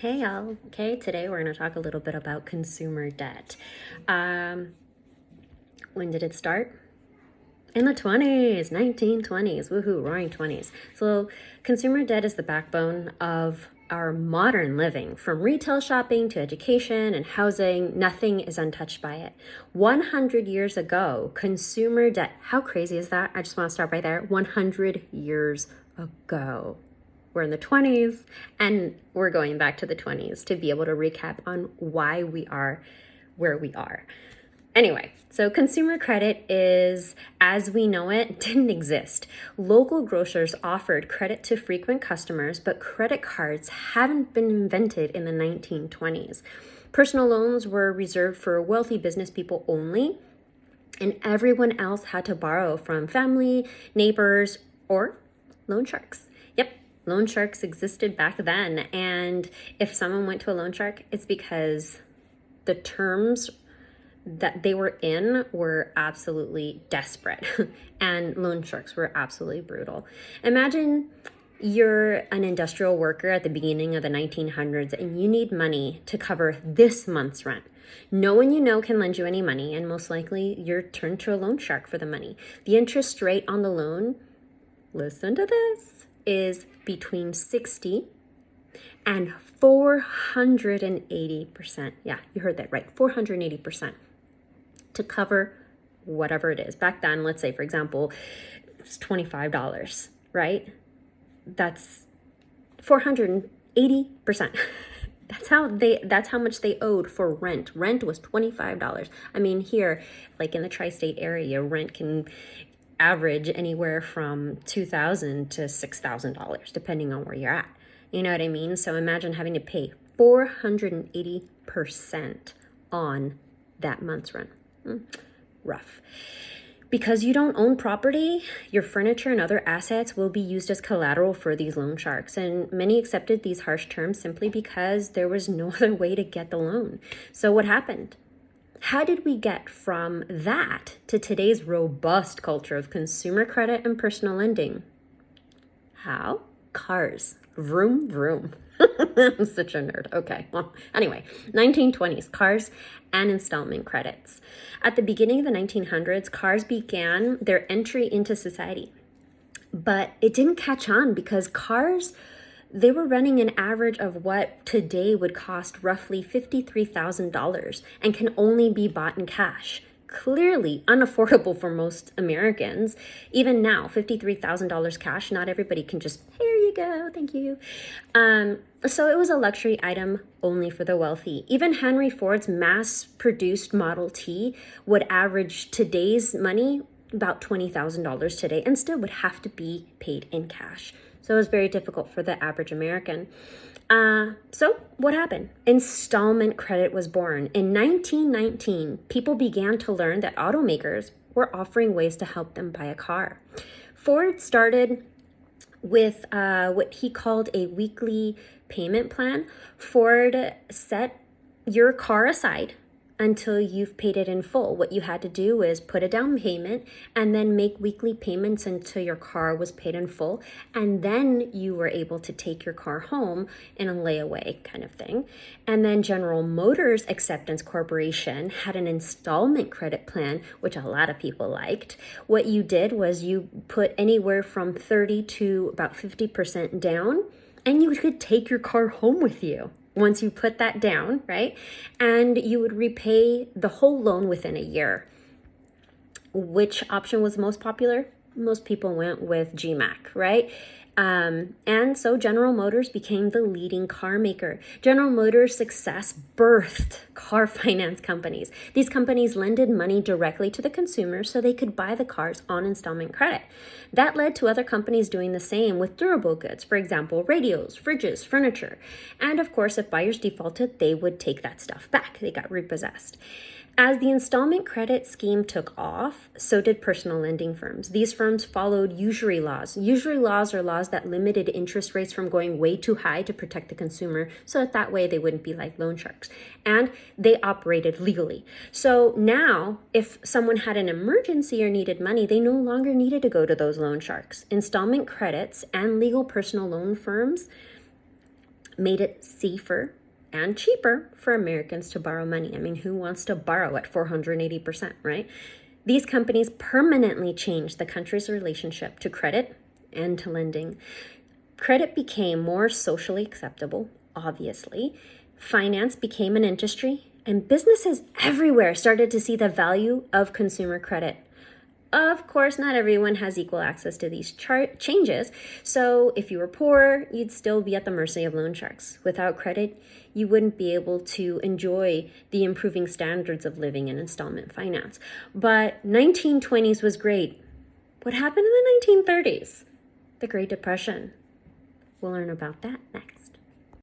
Hey y'all. Okay, today we're going to talk a little bit about consumer debt. When did it start? In the 20s, 1920s. Woohoo, roaring 20s. So, consumer debt is the backbone of our modern living. From retail shopping to education and housing, nothing is untouched by it. 100 years ago, consumer debt, how crazy is that? I just want to start right there. 100 years ago. We're in the 20s, and we're going back to the 20s to be able to recap on why we are where we are. Anyway, so consumer credit is, as we know it, didn't exist. Local grocers offered credit to frequent customers, but credit cards haven't been invented in the 1920s. Personal loans were reserved for wealthy business people only, and everyone else had to borrow from family, neighbors, or loan sharks. Yep, loan sharks existed back then, and if someone went to a loan shark, it's because the terms that they were in were absolutely desperate and loan sharks were absolutely brutal. Imagine you're an industrial worker at the beginning of the 1900s and you need money to cover this month's rent. No one you know can lend you any money, and most likely you're turned to a loan shark for the money. The interest rate on the loan, listen to this, is between 60 and 480%. Yeah, you heard that right, 480% to cover whatever it is. Back then, let's say, for example, it's $25, right? That's 480%. That's how much they owed for rent. Rent was $25. I mean, here, like in the tri-state area, rent can average anywhere from $2,000 to $6,000, depending on where you're at. You know what I mean? So imagine having to pay 480% on that month's rent. Rough. Because you don't own property, your furniture and other assets will be used as collateral for these loan sharks. And many accepted these harsh terms simply because there was no other way to get the loan. So what happened? How did we get from that to today's robust culture of consumer credit and personal lending? How? Cars. Vroom, vroom. I'm such a nerd. Okay. Well, anyway, 1920s, cars and installment credits. At the beginning of the 1900s, cars began their entry into society. But it didn't catch on because cars, they were running an average of what today would cost roughly $53,000 and can only be bought in cash. Clearly unaffordable for most Americans. Even now, $53,000 cash, not everybody can just, here you go, thank you. So it was a luxury item only for the wealthy. Even Henry Ford's mass-produced Model T would average today's money about $20,000 today and still would have to be paid in cash. So it was very difficult for the average American. So what happened? Installment credit was born. In 1919, people began to learn that automakers were offering ways to help them buy a car. Ford started with what he called a weekly payment plan. Ford set your car aside until you've paid it in full. What you had to do is put a down payment and then make weekly payments until your car was paid in full. And then you were able to take your car home in a layaway kind of thing. And then General Motors Acceptance Corporation had an installment credit plan, which a lot of people liked. What you did was you put anywhere from 30 to about 50% down, and you could take your car home with you once you put that down, right? And you would repay the whole loan within a year. Which option was most popular? Most people went with GMAC, right? And so General Motors became the leading car maker. General Motors' success birthed car finance companies. These companies lended money directly to the consumer so they could buy the cars on installment credit. That led to other companies doing the same with durable goods, for example, radios, fridges, furniture. And of course, if buyers defaulted, they would take that stuff back. They got repossessed. As the installment credit scheme took off, so did personal lending firms. These firms followed usury laws. Usury laws are laws that limited interest rates from going way too high to protect the consumer, so that way they wouldn't be like loan sharks. And they operated legally. So now, if someone had an emergency or needed money, they no longer needed to go to those loan sharks. Installment credits and legal personal loan firms made it safer and cheaper for Americans to borrow money. I mean, who wants to borrow at 480%, right? These companies permanently changed the country's relationship to credit and to lending. Credit became more socially acceptable, obviously. Finance became an industry, and businesses everywhere started to see the value of consumer credit. Of course, not everyone has equal access to these changes, so if you were poor, you'd still be at the mercy of loan sharks. Without credit, you wouldn't be able to enjoy the improving standards of living in installment finance. But 1920s was great. What happened in the 1930s? The Great Depression. We'll learn about that next.